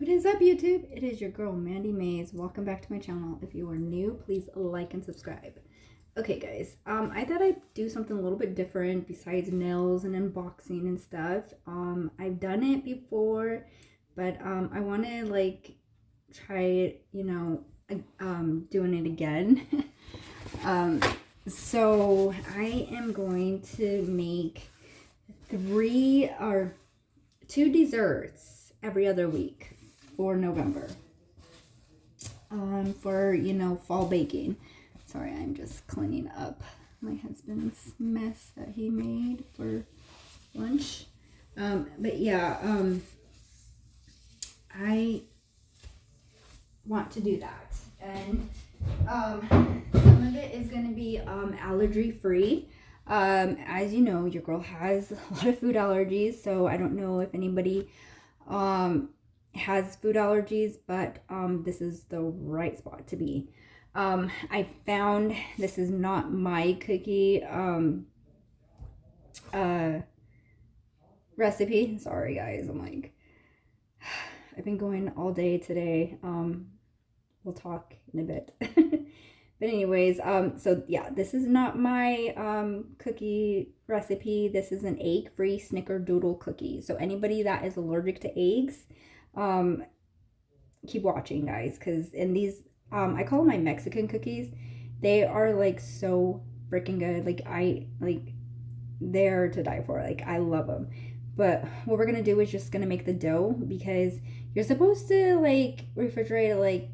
What is up, YouTube? It is your girl, Mandy Mays. Welcome back to my channel. If you are new, please like and subscribe. Okay, guys, I thought I'd do something a little bit different besides nails and unboxing and stuff. I've done it before, but I want to like try it, doing it again. So I am going to make two desserts every other week for November, for fall baking. Sorry, I'm just cleaning up my husband's mess that he made for lunch. But yeah, I want to do that, and some of it is going to be allergy free. As you know, your girl has a lot of food allergies, so I don't know if anybody has food allergies, but this is the right spot to be. I found this is not my cookie recipe. Sorry guys, I've been going all day today. We'll talk in a bit. But anyways, so yeah, this is not my cookie recipe. This is an egg-free snickerdoodle cookie. So anybody that is allergic to eggs, keep watching, guys, because in these, I call them my Mexican cookies. They are like so freaking good. They're to die for. Like, I love them. But what we're gonna do is just gonna make the dough, because you're supposed to like refrigerate like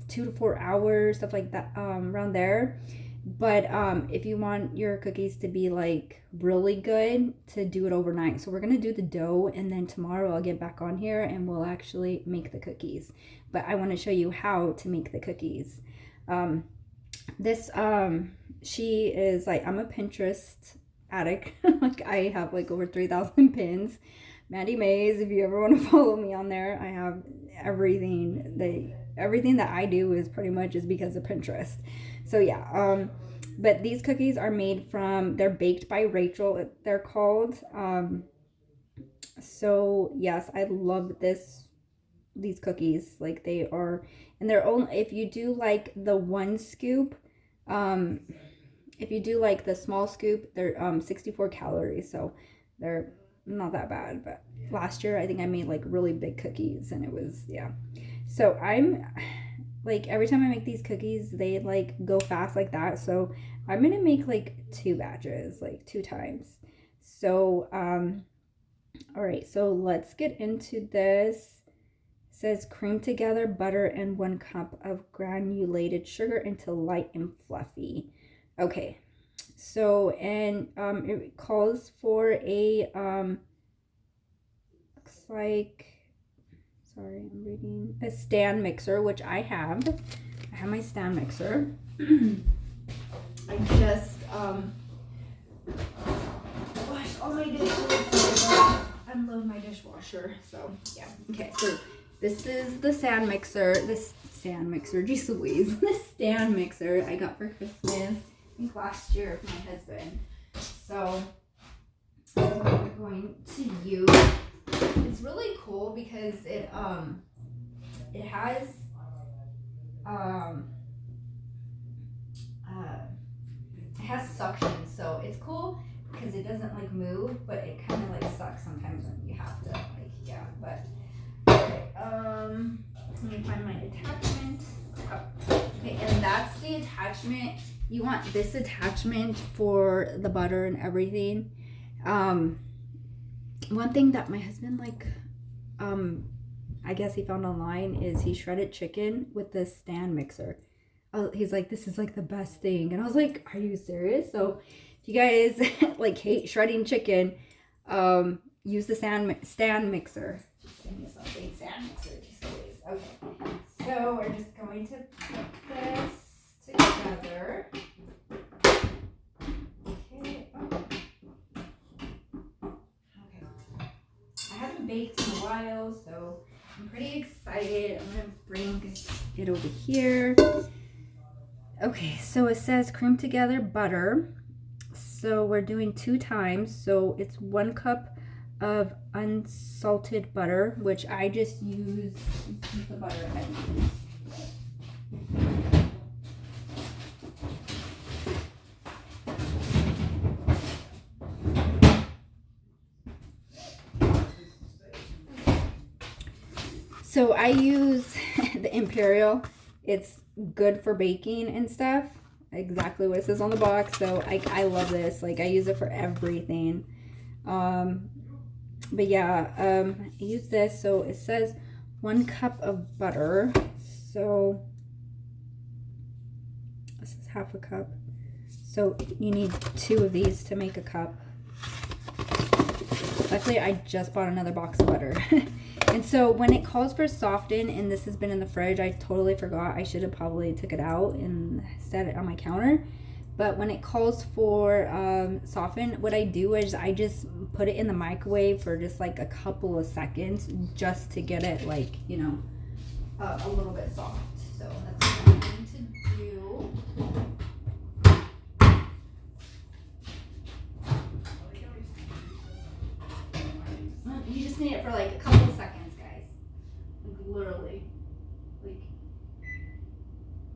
2 to 4 hours, stuff like that, around there. But if you want your cookies to be like really good, to do it overnight. So we're gonna do the dough, and then tomorrow I'll get back on here and we'll actually make the cookies. But I want to show you how to make the cookies. She is like, I'm a Pinterest addict. Like, I have like over 3,000 pins. Mandy Mays, if you ever want to follow me on there, I have everything that I do is pretty much is because of Pinterest. So yeah, but these cookies are made from, they're baked by Rachel, they're called. So yes, I love these cookies. Like, they are, and they're only, if you do like the one scoop, if you do like the small scoop, they're 64 calories, so they're not that bad. But last year I think I made like really big cookies, and it was, yeah. So I'm like, every time I make these cookies, they like go fast like that. So I'm gonna make like 2 batches, like 2 times. So all right, so let's get into this. It says cream together butter and 1 cup of granulated sugar until light and fluffy. Okay, so, and it calls for a looks like, sorry, I'm reading, a stand mixer, which I have. I have my stand mixer. I just washed all my dishes, unload my dishwasher. So yeah, okay, so this is the stand mixer. Geez Louise. This stand mixer I got for Christmas, I think last year, with my husband. So this is what we're going to use. It's really cool because it has suction, so it's cool because it doesn't like move, but it kind of like sucks sometimes when you have to like, yeah. But okay, let me find my attachment. Oh, okay, and that's the attachment. You want this attachment for the butter and everything. One thing that my husband like, I guess he found online, is he shredded chicken with this stand mixer. Oh, he's like, this is like the best thing, and I was like, are you serious? So if you guys like hate shredding chicken, use the stand mixer. Just give me something, stand mixer, just always. Okay, so we're just going to put this together. Okay. Okay. I haven't baked in a while, so I'm pretty excited. I'm gonna bring it over here. Okay, so it says cream together butter. So we're doing 2 times. So it's 1 cup of unsalted butter, which I just use the butter I use. So I use the Imperial. It's good for baking and stuff. Exactly what it says on the box. So I love this. Like, I use it for everything. But yeah, I use this. So it says 1 cup of butter. So this is half a cup. So you need 2 of these to make a cup. Luckily, I just bought another box of butter. And so when it calls for soften, and this has been in the fridge, I totally forgot. I should have probably took it out and set it on my counter. But when it calls for soften, what I do is I just put it in the microwave for just like a couple of seconds just to get it, like, you know, a little bit soft. So that's what I'm going to do. You just need it for like a couple of seconds, guys. Like, literally. Like,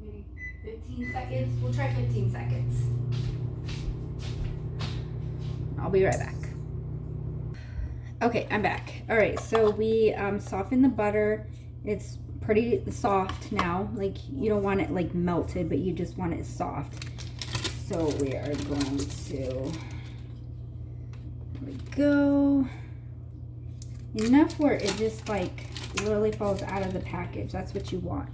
maybe 15 seconds. We'll try 15 seconds. I'll be right back. Okay, I'm back. All right, so we softened the butter. It's pretty soft now. Like, you don't want it like melted, but you just want it soft. So we are going to, there we go. Enough where it just like literally falls out of the package. That's what you want.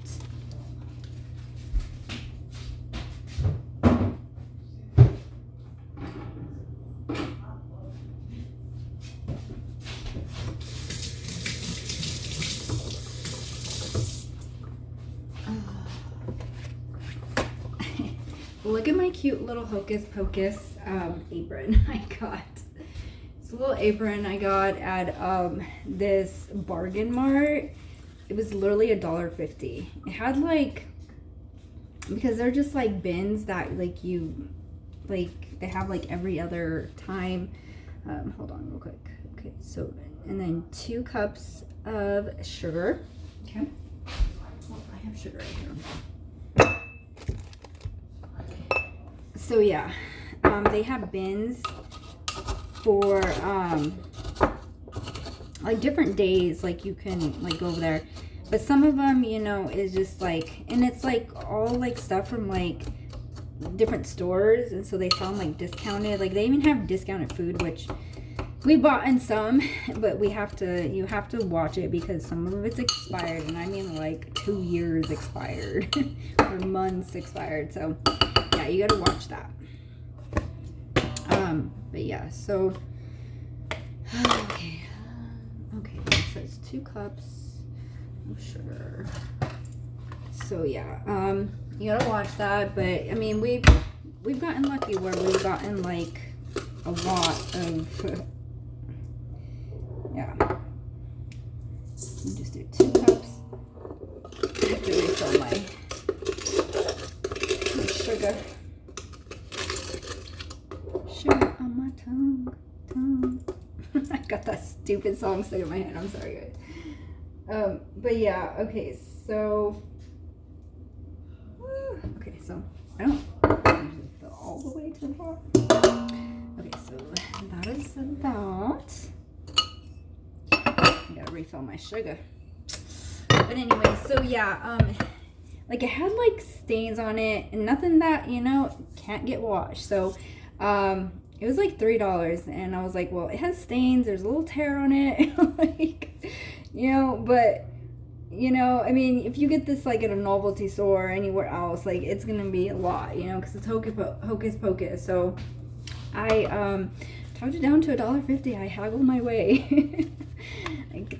Look at my cute little Hocus Pocus apron I got. It's a little apron I got at this Bargain Mart. It was literally $1.50. It had like, because they're just like bins that like you, like they have like every other time. Hold on real quick. Okay, so, and then 2 cups of sugar. Okay. Well, I have sugar right here. So yeah, they have bins for like different days, like you can like go over there, but some of them, you know, is just like, and it's like all like stuff from like different stores, and so they sell them like discounted. Like they even have discounted food, which we bought in some, but you have to watch it because some of it's expired, and I mean like 2 years expired or months expired. So yeah, you gotta watch that. But yeah, so okay, so it's 2 cups of sugar. So yeah, you gotta watch that. But I mean, we've gotten lucky where we've gotten like a lot of yeah. You just do 2 cups. I have to refill my sugar. Sugar on my tongue. I got that stupid song stuck in my head. I'm sorry, guys. But yeah, okay, so I don't usually fill all the way to the bottom. Okay, so that is that. I gotta refill my sugar. But anyway, so yeah, like it had like stains on it and nothing that, you know, can't get washed. So it was like $3, and I was like, well, it has stains, there's a little tear on it. Like, you know, but you know, I mean, if you get this like at a novelty store or anywhere else, like it's gonna be a lot, you know, because it's Hocus Pocus. So I talked it down to $1.50. I haggled my way.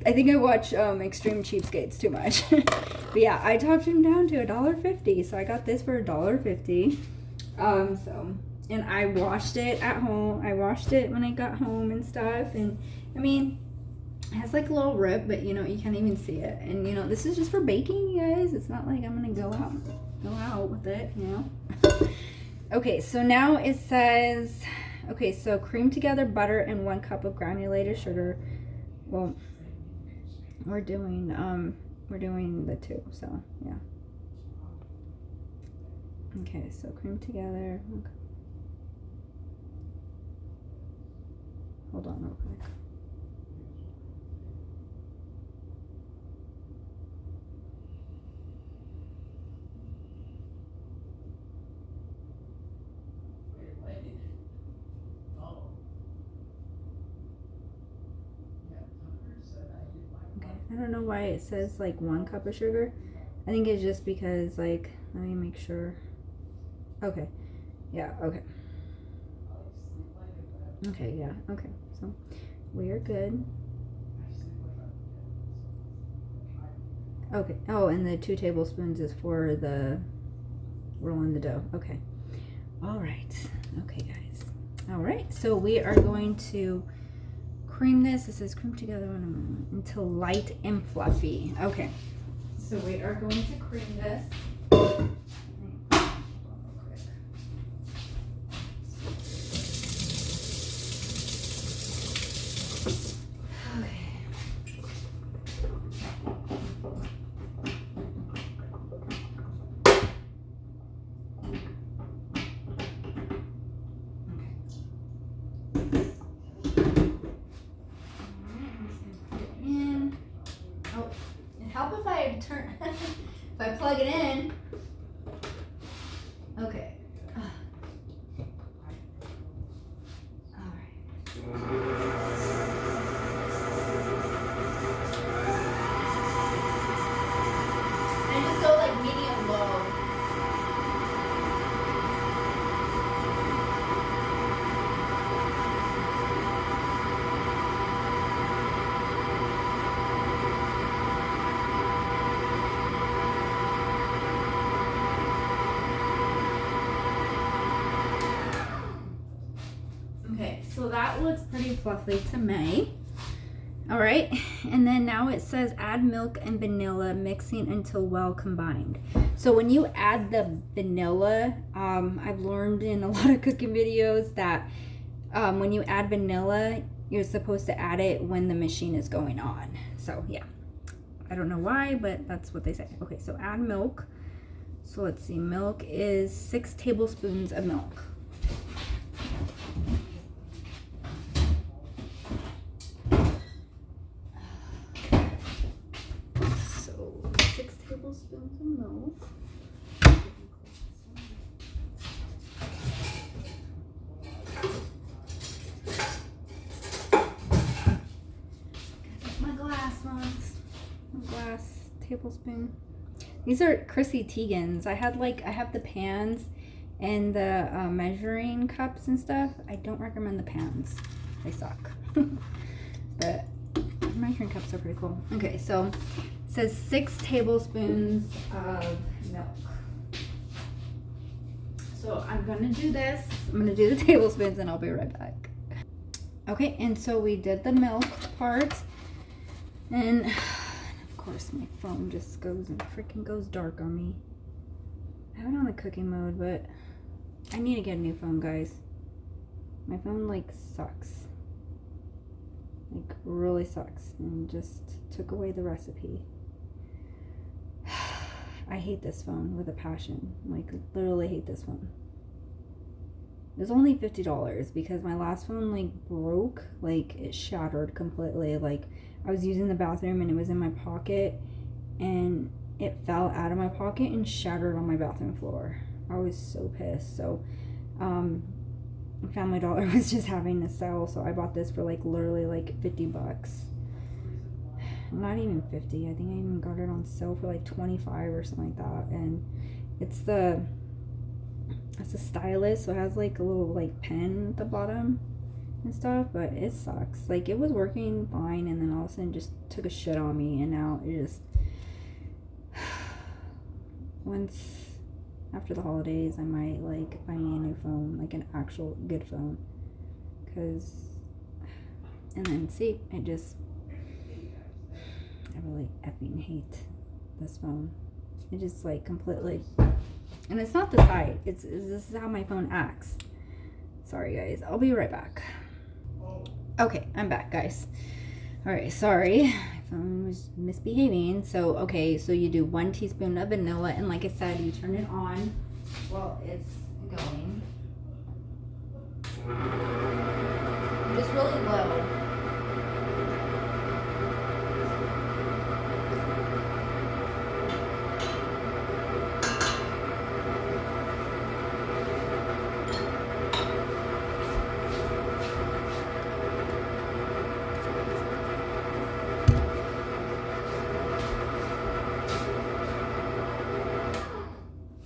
I think I watch Extreme Cheapskates too much. But yeah, I talked him down to $1.50. So I got this for $1.50. So, and I washed it at home. I washed it when I got home and stuff. And I mean, it has like a little rip, but you know, you can't even see it. And you know, this is just for baking, you guys. It's not like I'm gonna go out with it, you know. Okay, so now it says Okay, so cream together butter and 1 cup of granulated sugar. Well, we're doing the 2, so yeah. Okay, so cream together. Okay. Hold on real quick. Okay, I don't know why it says like 1 cup of sugar. I think it's just because, like, let me make sure. Okay, yeah, okay. Okay, yeah, okay. So we are good. Okay. Oh, and the 2 tablespoons is for the rolling the dough. Okay. All right. Okay, guys. All right. So we are going to cream this. It says cream together until light and fluffy. Okay. So we are going to cream this. Help if I turn, if I plug it in. Okay. All right. And just go like medium low. Okay, so that looks pretty fluffy to me. All right, and then now it says add milk and vanilla, mixing until well combined. So when you add the vanilla, I've learned in a lot of cooking videos that when you add vanilla, you're supposed to add it when the machine is going on. So yeah, I don't know why, but that's what they say. Okay, so add milk. So let's see, milk is 6 tablespoons of milk. Tablespoons of milk. My glass ones. My glass tablespoon. These are Chrissy Teigen's. I have the pans and the measuring cups and stuff. I don't recommend the pans. They suck. But measuring cups are pretty cool. Okay, so it says 6 tablespoons of milk. So I'm gonna do this. I'm gonna do the tablespoons and I'll be right back. Okay, and so we did the milk part. And of course my phone just goes dark on me. I have it on the cooking mode, but I need to get a new phone, guys. My phone like sucks. Like really sucks, and just took away the recipe. I hate this phone with a passion. Like literally hate this phone. It was only $50 because my last phone like broke, like it shattered completely. Like I was using the bathroom and it was in my pocket and it fell out of my pocket and shattered on my bathroom floor. I was so pissed. So Family Dollar was just having a sale, so I bought this for like literally like $50. Not even 50. I think I even got it on sale for like 25 or something like that. And it's a stylus, so it has like a little like pen at the bottom and stuff, but it sucks. Like it was working fine and then all of a sudden just took a shit on me, and now it just once after the holidays I might like buy me a new phone, like an actual good phone, and then see, I really effing hate this phone. It just like completely, and it's not the side, this is how my phone acts. Sorry, guys. I'll be right back. Okay, I'm back, guys. All right, sorry. My phone was misbehaving. So, okay, so you do 1 teaspoon of vanilla, and like I said, you turn it on while it's going. Just really low.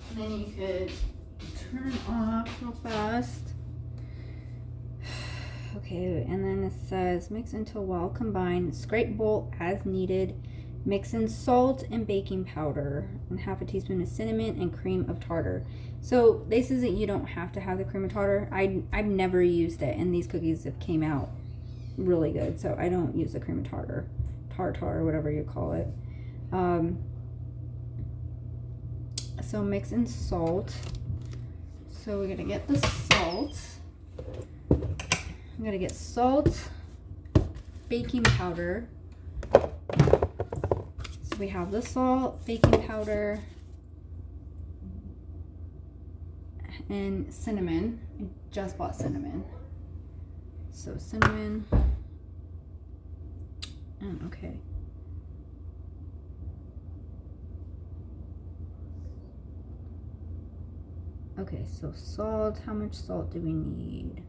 And then you could turn it off real fast. Okay, and then it says mix until well combined, scrape bowl as needed, mix in salt and baking powder and half a teaspoon of cinnamon and cream of tartar. So this is that you don't have to have the cream of tartar. I've never used it, and these cookies have came out really good, so I don't use the cream of tartar, whatever you call it. So mix in salt. So we're gonna get the salt. I'm gonna get salt, baking powder. So we have the salt, baking powder, and cinnamon. I just bought cinnamon. So cinnamon. And okay. Okay, so salt. How much salt do we need?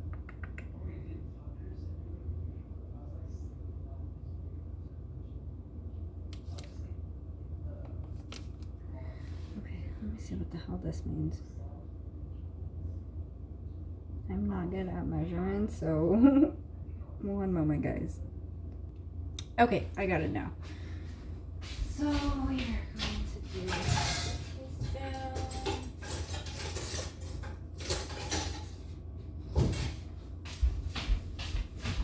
Let me see what the hell this means. I'm not good at measuring, so one moment, guys. Okay, I got it now. So we are going to do a teaspoon.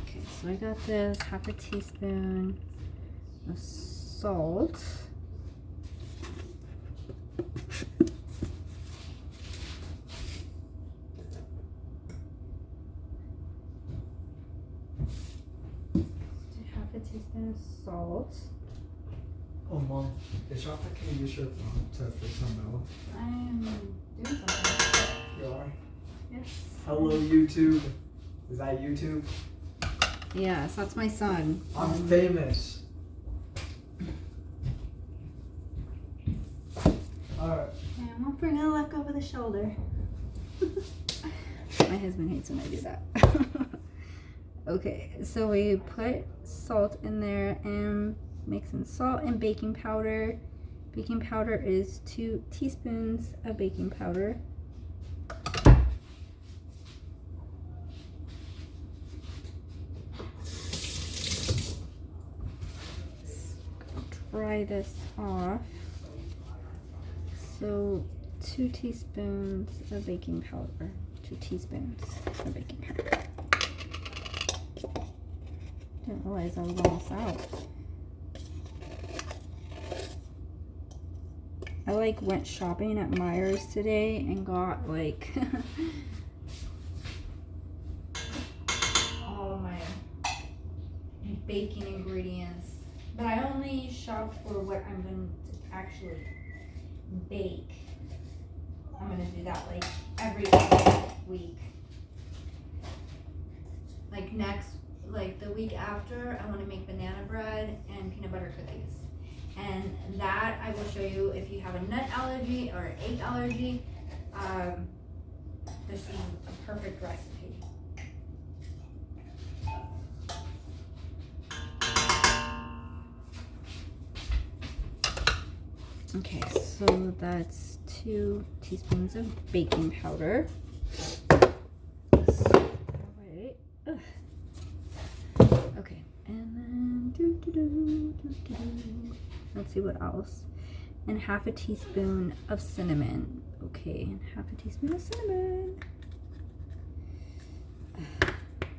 Okay, so I got this half a teaspoon of salt. Teaspoon of salt. Oh, Mom, is Rafa, can you use your phone to fix some milk? I am doing something. You are? Yes. Hello, YouTube. Is that YouTube? Yes, that's my son. I'm famous. Alright. And don't forget to look over the shoulder. My husband hates when I do that. Okay, so we put salt in there and mix in salt and baking powder. Baking powder is 2 teaspoons of baking powder. Dry this off. So 2 teaspoons of baking powder. 2 teaspoons of baking powder. Didn't realize I was almost out. I like went shopping at Myers today and got like all my baking ingredients, but I only shop for what I'm going to actually bake. I'm going to do that like every week. Like like the week after, I want to make banana bread and peanut butter cookies. And that I will show you if you have a nut allergy or an egg allergy. This is a perfect recipe. Okay, so that's 2 teaspoons of baking powder. Okay, and then let's see what else. And half a teaspoon of cinnamon. Okay, and half a teaspoon of cinnamon.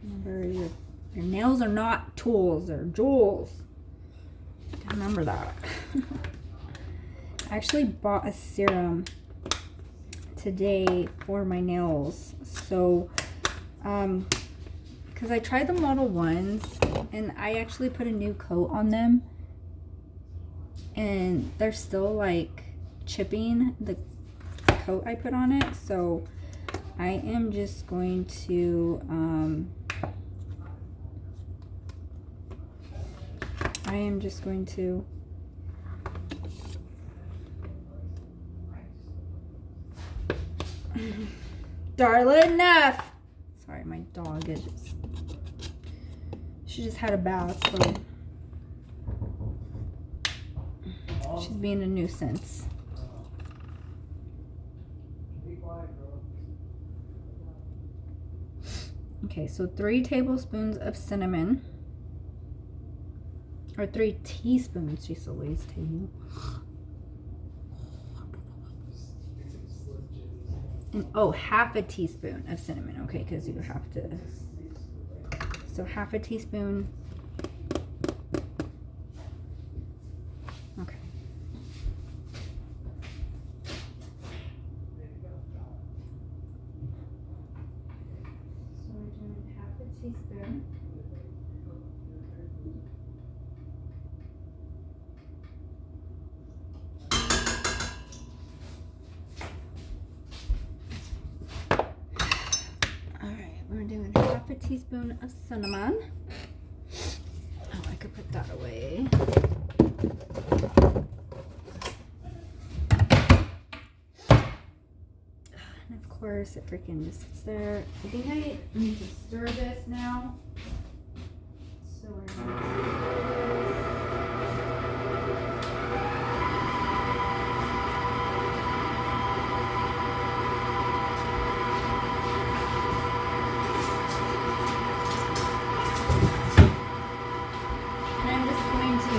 Remember, your nails are not tools, they're jewels. Remember that. I actually bought a serum today for my nails, so because I tried the Model 1s and I actually put a new coat on them and they're still like chipping the coat I put on it. So I am just going to Darla, enough. Sorry, my dog is just, she just had a bath, so she's being a nuisance. Okay, so 3 tablespoons of cinnamon, or 3 teaspoons. She's always taking. And oh, half a teaspoon of cinnamon. Okay, because you have to. So half a teaspoon. Okay. So we're doing half a teaspoon. We're doing half a teaspoon of cinnamon. Oh, I could put that away. And of course, it freaking just sits there. I think I need to stir this now. So we're going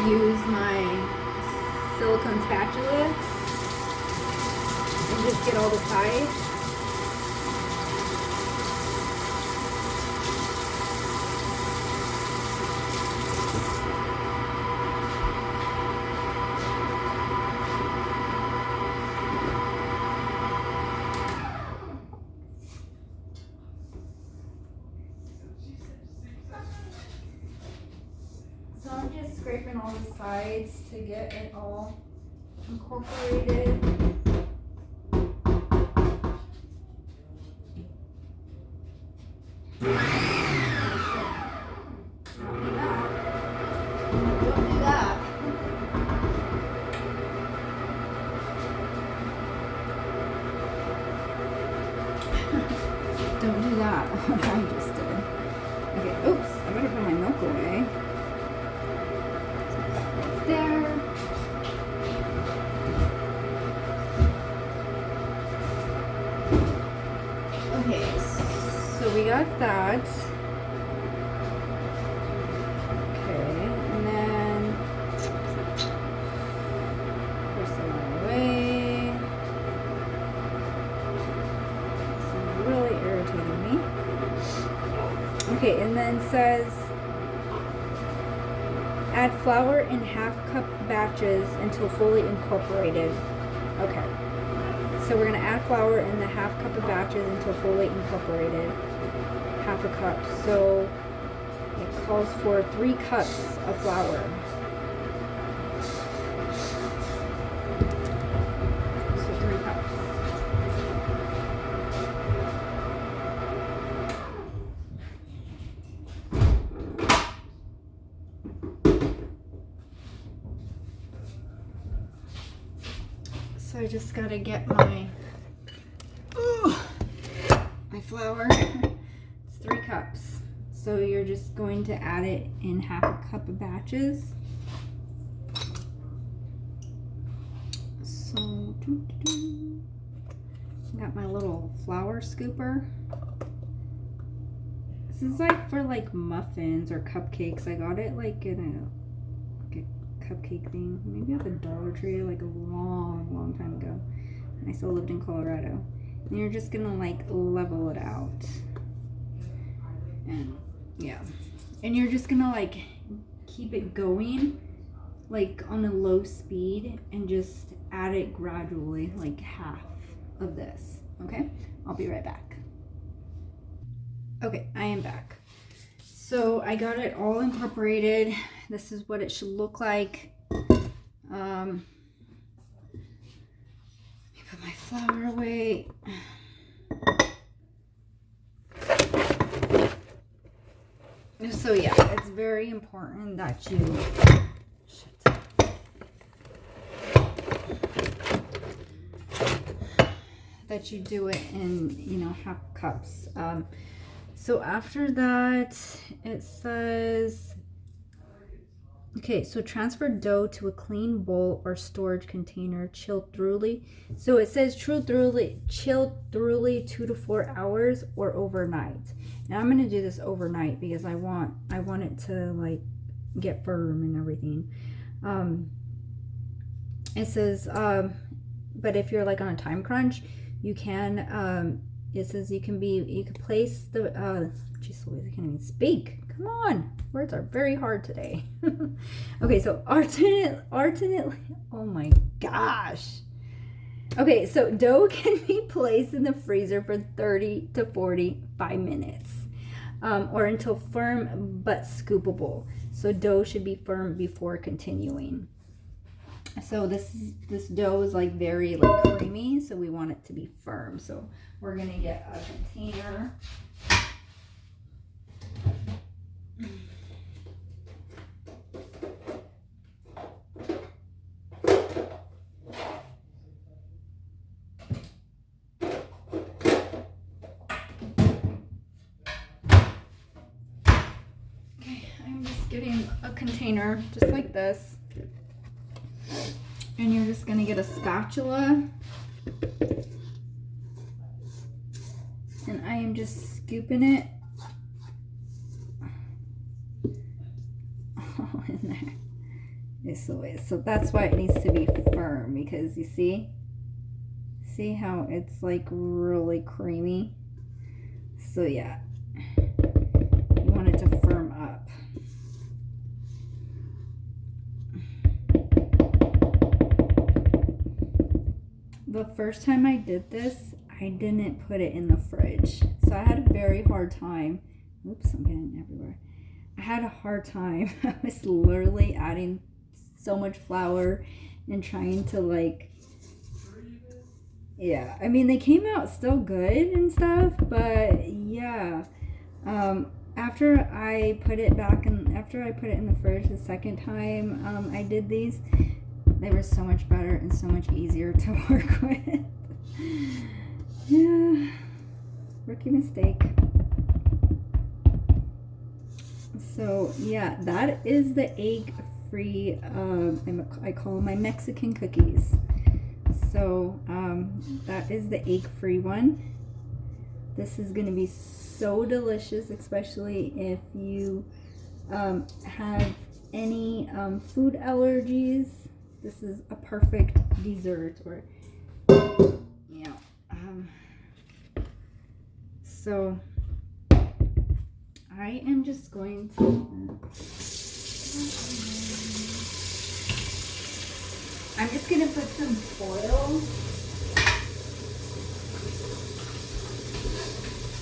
use my silicone spatula and just get all the sides. So I'm just scraping all the sides to get it all incorporated. Don't do that. I just did. Okay, oops, I better put my milk away. There. Okay, so we got that. Okay, and then push that away. This is really irritating me. Okay, and then says add flour in half-cup batches until fully incorporated. Okay. So we're going to add flour in the half-cup of batches until fully incorporated. Half a cup. So it calls for 3 cups of flour. So 3 cups. So I just gotta get my flour. It's 3 cups. So you're just going to add it in half a cup of batches. So got my little flour scooper. This is like for like muffins or cupcakes. I got it like in a cupcake thing, maybe at the Dollar Tree like a long time ago, and I still lived in Colorado. And you're just gonna like level it out, and yeah, and you're just gonna like keep it going like on a low speed and just add it gradually, like half of this. Okay, I'll be right back. Okay, I am back. So I got it all incorporated. This is what it should look like. Let me put my flour away. So yeah, it's very important that you do it in, you know, half cups. So after that, it says, okay, so transfer dough to a clean bowl or storage container, chill thoroughly. So it says chill thoroughly 2 to 4 hours or overnight. Now I'm gonna do this overnight because I want it to like get firm and everything. It says, but if you're like on a time crunch, you can. It says you can place the. Jeez Louise, I can't even speak. Come on, words are very hard today. Okay, so alternately. Oh my gosh. Okay, so dough can be placed in the freezer for 30 to 45 minutes, or until firm but scoopable. So dough should be firm before continuing. So this dough is like very like creamy, so we want it to be firm. So we're gonna get a container. Okay, I'm just getting a container just like this. And you're just gonna get a spatula. And I am just scooping it all in there. This way. So that's why it needs to be firm, because you see how it's like really creamy. So yeah, you want it to firm up. The first time I did this, I didn't put it in the fridge. So I had a very hard time. Oops, I'm getting everywhere. I had a hard time. I was literally adding so much flour and trying to like, yeah. I mean, they came out still good and stuff, but yeah. After I put it in the fridge the second time I did these, they were so much better and so much easier to work with. Yeah, rookie mistake. So yeah, that is the egg-free, I call them my Mexican cookies. So that is the egg-free one. This is going to be so delicious, especially if you have any food allergies. This is a perfect dessert, or you know. So I am just going to. I'm just gonna put some foil.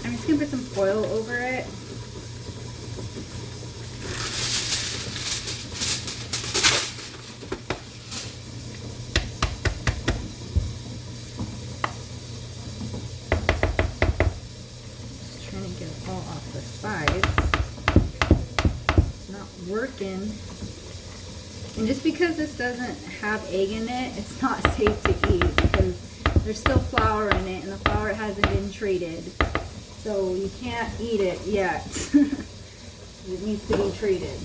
I'm just gonna put some foil over it. Just trying to get it all off the sides. It's not working. And just because this doesn't have egg in it, it's not safe to eat because there's still flour in it and the flour hasn't been treated. So you can't eat it yet. It needs to be treated.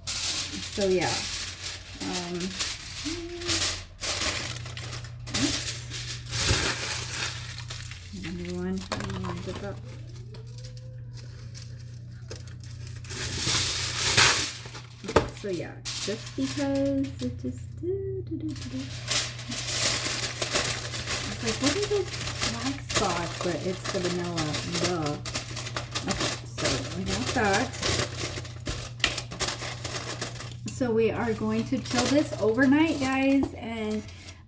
So yeah. Another one. Dip up. So yeah, just because it just it's like, what are those black spots? But it's the vanilla. Duh. Okay, so we got that. So we are going to chill this overnight, guys, and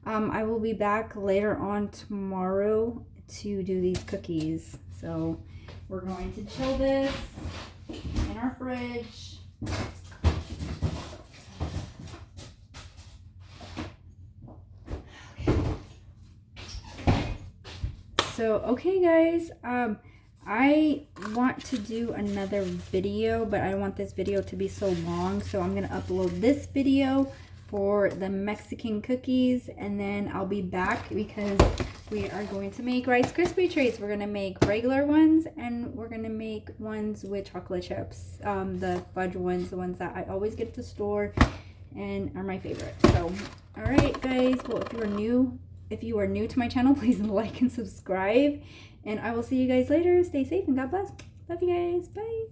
I will be back later on tomorrow to do these cookies. So We're going to chill this in our fridge. So, okay guys, I want to do another video, but I don't want this video to be so long, so I'm going to upload this video for the Mexican cookies, and then I'll be back because we are going to make Rice Krispie treats. We're going to make regular ones, and we're going to make ones with chocolate chips, the fudge ones, the ones that I always get at the store and are my favorite. So, all right guys, well, if you are new to my channel, please like and subscribe. And I will see you guys later. Stay safe and God bless. Love you guys. Bye.